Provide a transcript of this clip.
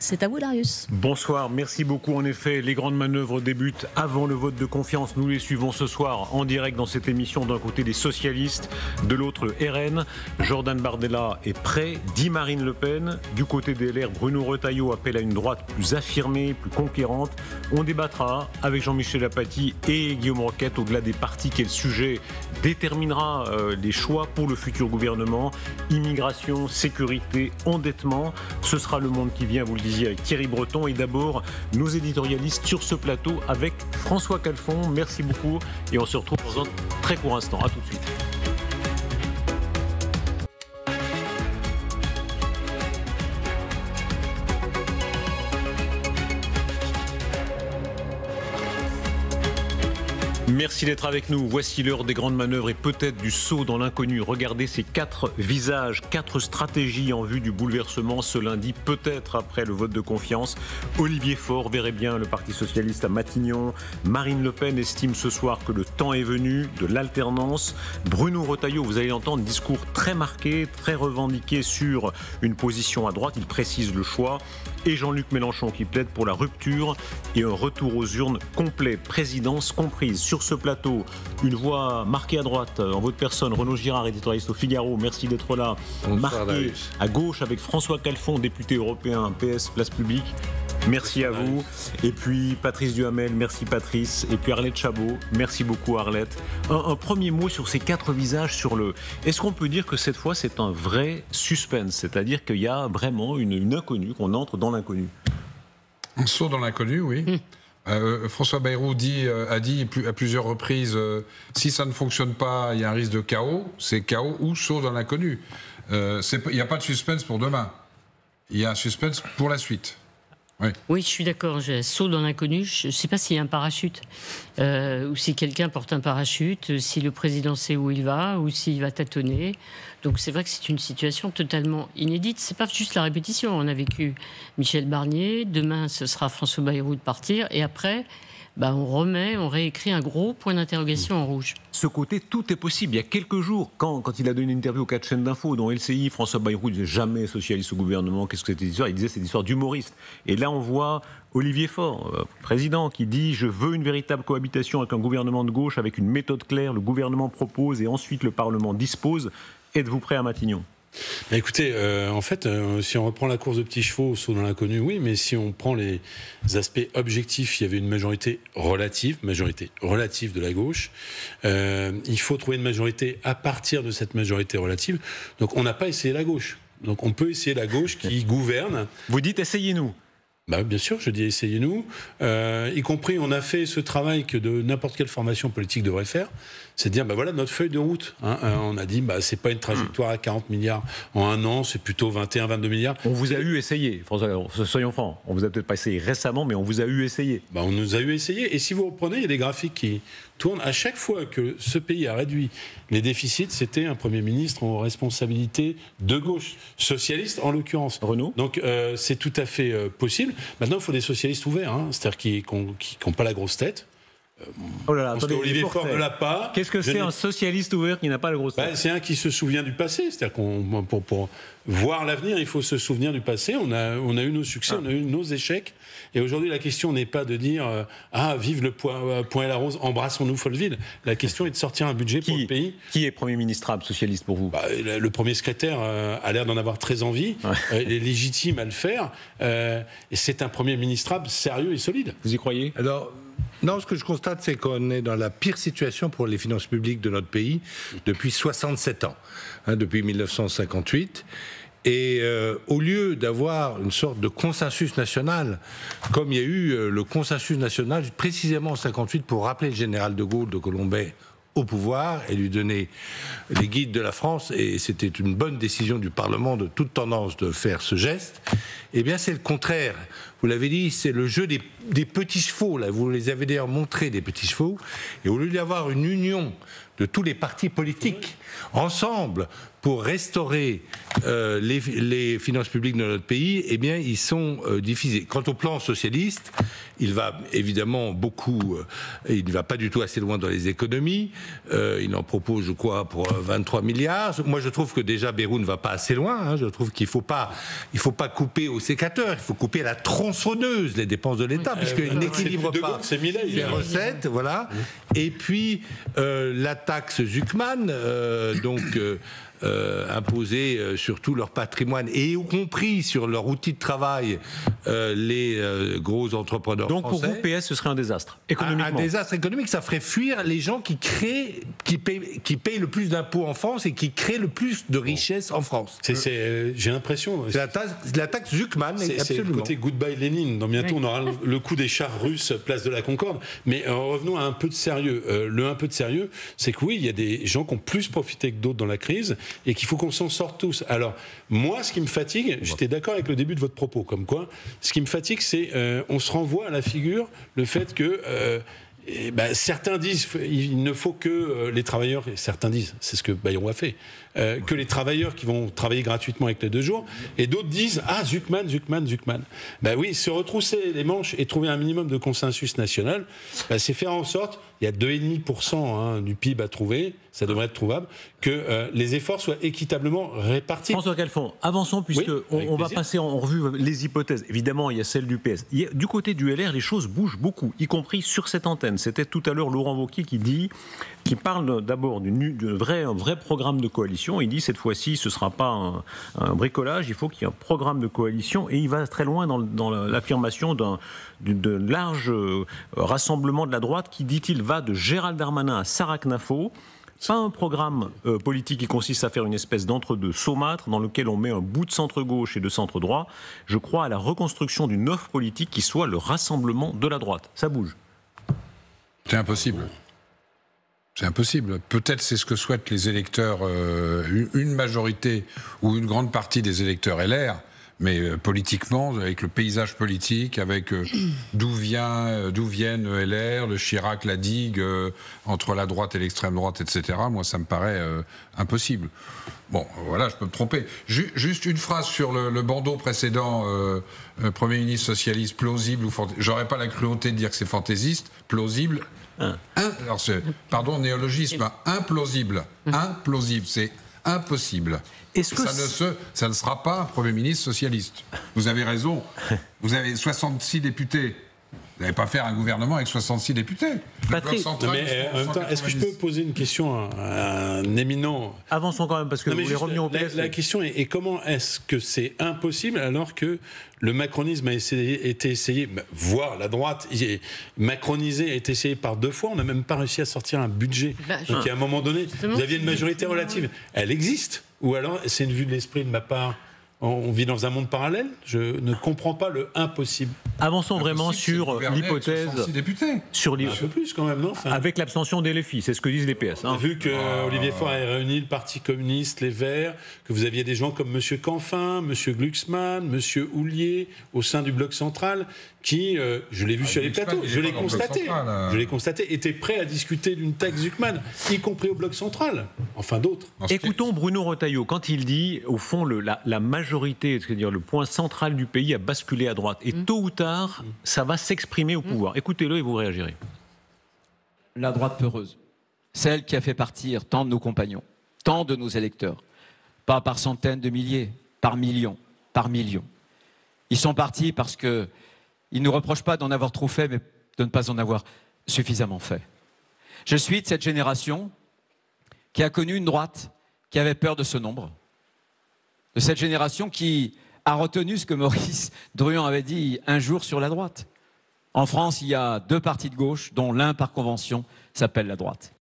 C'est à vous, Darius. Bonsoir, merci beaucoup. En effet, les grandes manœuvres débutent avant le vote de confiance. Nous les suivons ce soir en direct dans cette émission. D'un côté, les socialistes, de l'autre, le RN. Jordan Bardella est prêt, dit Marine Le Pen. Du côté des LR, Bruno Retailleau appelle à une droite plus affirmée, plus conquérante. On débattra avec Jean-Michel Apathy et Guillaume Roquette au-delà des partis. Quel sujet déterminera les choix pour le futur gouvernement? Immigration, sécurité, endettement. Ce sera le monde qui vient, vous le disiez, avec Thierry Breton. Et d'abord, nos éditorialistes sur ce plateau avec François Calfon. Merci beaucoup. Et on se retrouve dans un très court instant. À tout de suite. Merci d'être avec nous. Voici l'heure des grandes manœuvres et peut-être du saut dans l'inconnu. Regardez ces 4 visages, 4 stratégies en vue du bouleversement ce lundi, peut-être après le vote de confiance. Olivier Faure verrait bien le Parti socialiste à Matignon. Marine Le Pen estime ce soir que le temps est venu de l'alternance. Bruno Retailleau, vous allez l'entendre, discours très marqué, très revendiqué sur une position à droite. Il précise le choix. Et Jean-Luc Mélenchon qui plaide pour la rupture et un retour aux urnes complet, présidence comprise. Sur ce plateau, une voix marquée à droite, en votre personne, Renaud Girard, éditorialiste au Figaro, merci d'être là. Bonsoir, marqué Darius. à gauche avec François Calfon, député européen, PS, Place Publique. Merci à vous. Et puis Patrice Duhamel, merci Patrice. Et puis Arlette Chabot, merci beaucoup Arlette. Un premier mot sur ces 4 visages, Est-ce qu'on peut dire que cette fois c'est un vrai suspense, c'est-à-dire qu'il y a vraiment une inconnue, qu'on entre dans l'inconnu? Un saut dans l'inconnu, oui. François Bayrou a dit à plusieurs reprises, si ça ne fonctionne pas, il y a un risque de chaos. C'est chaos ou saut dans l'inconnu. Il n'y a pas de suspense pour demain. Il y a un suspense pour la suite. Oui, je suis d'accord. Saut dans l'inconnu. Je ne sais pas s'il y a un parachute ou si quelqu'un porte un parachute, si le président sait où il va ou s'il va tâtonner. Donc c'est vrai que c'est une situation totalement inédite. C'est pas juste la répétition. On a vécu Michel Barnier. Demain, ce sera François Bayrou de partir. Et après, on réécrit un gros point d'interrogation en rouge. Ce côté, tout est possible. Il y a quelques jours, quand il a donné une interview aux 4 chaînes d'infos, dont LCI, François Bayrou disait jamais socialiste au gouvernement, qu'est-ce que c'était cette histoire? Il disait c'est une histoire d'humoriste. Et là, on voit Olivier Faure, président, qui dit je veux une véritable cohabitation avec un gouvernement de gauche, avec une méthode claire. Le gouvernement propose et ensuite le Parlement dispose. Êtes-vous prêt à Matignon? Écoutez, si on reprend la course de petits chevaux, saut dans l'inconnu, oui, mais si on prend les aspects objectifs, il y avait une majorité relative de la gauche. Il faut trouver une majorité à partir de cette majorité relative. Donc on n'a pas essayé la gauche. Donc on peut essayer la gauche qui gouverne. Vous dites essayez-nous. Bien sûr, je dis essayez-nous. Y compris, on a fait ce travail que de n'importe quelle formation politique devrait faire, c'est de dire, voilà notre feuille de route. On a dit, c'est pas une trajectoire à 40 milliards en un an, c'est plutôt 21, 22 milliards. On vous a eu essayé, François, soyons francs. On vous a peut-être pas essayé récemment, mais on vous a eu essayé. On nous a eu essayé. Et si vous reprenez, il y a des graphiques qui tournent. À chaque fois que ce pays a réduit les déficits, c'était un Premier ministre en responsabilité de gauche, socialiste en l'occurrence. Renaud. Donc c'est tout à fait possible. Maintenant, il faut des socialistes ouverts, c'est-à-dire qui n'ont pas la grosse tête. Oh là là, attendez, Olivier Faure ne l'a pas. Qu'est-ce que c'est un socialiste ouvert qui n'a pas la grosse tête? C'est un qui se souvient du passé. C'est-à-dire pour voir l'avenir, il faut se souvenir du passé. On a eu nos succès, on a eu nos échecs. Et aujourd'hui, la question n'est pas de dire vive le point et la rose, embrassons-nous Folleville. La question est de sortir un budget pour le pays. Qui est Premier ministrable socialiste pour vous? Le premier secrétaire a l'air d'en avoir très envie. Il est légitime à le faire. Et c'est un Premier ministrable sérieux et solide. Vous y croyez? Alors, non, ce que je constate, c'est qu'on est dans la pire situation pour les finances publiques de notre pays depuis 67 ans, depuis 1958. Et au lieu d'avoir une sorte de consensus national, comme il y a eu le consensus national précisément en 58 pour rappeler le général de Gaulle de Colombey au pouvoir et lui donner les guides de la France, et c'était une bonne décision du Parlement de toute tendance de faire ce geste, eh bien c'est le contraire. Vous l'avez dit, c'est le jeu des petits chevaux, là. Vous les avez d'ailleurs montré, des petits chevaux, et au lieu d'avoir une union de tous les partis politiques ensemble pour restaurer les finances publiques de notre pays, eh bien, ils sont divisés. Quant au plan socialiste, il va évidemment il ne va pas du tout assez loin dans les économies. Il en propose, je crois, pour 23 milliards. Moi, je trouve que déjà Bayrou ne va pas assez loin. Hein. Je trouve qu'il faut pas couper au sécateur. Il faut couper à la tronçonneuse les dépenses de l'État, puisqu'il n'équilibre pas les recettes. Voilà. Et puis la taxe Zuckman, imposer sur tout leur patrimoine et y compris sur leur outil de travail les gros entrepreneurs donc français. Donc pour vous, PS, ce serait un désastre économiquement. Un désastre économique, ça ferait fuir les gens qui payent le plus d'impôts en France et qui créent le plus de richesses en France. J'ai l'impression... C'est la taxe Zuckman, absolument. C'est le côté Goodbye Lénine. Donc bientôt, on aura le coup des chars russes, place de la Concorde. Mais revenons à un peu de sérieux. Le un peu de sérieux, c'est que oui, il y a des gens qui ont plus profité que d'autres dans la crise et qu'il faut qu'on s'en sorte tous. Alors, moi, ce qui me fatigue, j'étais d'accord avec le début de votre propos, comme quoi, ce qui me fatigue, c'est on se renvoie à la figure le fait que certains disent il ne faut que les travailleurs, et certains disent, c'est ce que Bayrou a fait, que les travailleurs qui vont travailler gratuitement avec les 2 jours, et d'autres disent Zuckman. Ben oui, se retrousser les manches et trouver un minimum de consensus national, c'est faire en sorte, il y a 2,5% du PIB à trouver, ça devrait être trouvable, que les efforts soient équitablement répartis. François Calfon, avançons puisque on va passer en revue les hypothèses. Évidemment, il y a celle du PS. Du côté du LR, les choses bougent beaucoup, y compris sur cette antenne. C'était tout à l'heure Laurent Wauquiez qui parle d'abord d'un vrai programme de coalition. Il dit cette fois-ci, ce ne sera pas un bricolage, il faut qu'il y ait un programme de coalition. Et il va très loin dans l'affirmation d'un large rassemblement de la droite qui, dit-il, va de Gérald Darmanin à Sarah Knafo. Pas un programme politique qui consiste à faire une espèce d'entre-deux saumâtre dans lequel on met un bout de centre-gauche et de centre-droit. Je crois à la reconstruction d'une offre politique qui soit le rassemblement de la droite. Ça bouge. C'est impossible. C'est impossible. Peut-être c'est ce que souhaitent les électeurs, une majorité ou une grande partie des électeurs LR, mais politiquement, avec le paysage politique, avec d'où viennent LR, le Chirac, la digue, entre la droite et l'extrême droite, etc., moi ça me paraît impossible. Bon, voilà, je peux me tromper. Juste une phrase sur le bandeau précédent, Premier ministre socialiste, plausible ou fantaisiste. J'aurais pas la cruauté de dire que c'est fantaisiste, plausible. Alors pardon, néologisme, implausible. Implausible, c'est impossible. Ça ne sera pas un Premier ministre socialiste. Vous avez raison. Vous avez 66 députés. Vous n'allez pas faire un gouvernement avec 66 députés. Patrick, en même temps, est-ce que je peux poser une question à un éminent... Avançons quand même, parce que nous les revenions au PS. La question est comment est-ce que c'est impossible alors que le macronisme a été essayé, voire la droite macronisée a été essayé par 2 fois, on n'a même pas réussi à sortir un budget. Donc à un moment donné, vous aviez une majorité relative. Elle existe. Ou alors, c'est une vue de l'esprit de ma part. On vit dans un monde parallèle. Je ne comprends pas le impossible. Avançons vraiment sur l'hypothèse. Sur un peu plus quand même, non avec l'abstention des LFI, c'est ce que disent les PS. On a vu que Olivier Faure a réuni le Parti communiste, les Verts, que vous aviez des gens comme M. Canfin, M. Glucksmann, M. Houlier, au sein du bloc central, qui, je l'ai vu sur les plateaux, je l'ai constaté, étaient prêts à discuter d'une taxe Zuckman, y compris au bloc central. Enfin d'autres. Écoutons Bruno Retailleau quand il dit, au fond, la majorité, c'est-à-dire le point central du pays a basculé à droite. Et tôt ou tard, ça va s'exprimer au pouvoir. Écoutez-le et vous réagirez. La droite peureuse, celle qui a fait partir tant de nos compagnons, tant de nos électeurs, pas par centaines de milliers, par millions. Ils sont partis parce qu'ils ne nous reprochent pas d'en avoir trop fait, mais de ne pas en avoir suffisamment fait. Je suis de cette génération qui a connu une droite qui avait peur de ce nombre, de cette génération qui a retenu ce que Maurice Druon avait dit un jour sur la droite. En France, il y a 2 partis de gauche, dont l'un par convention s'appelle la droite.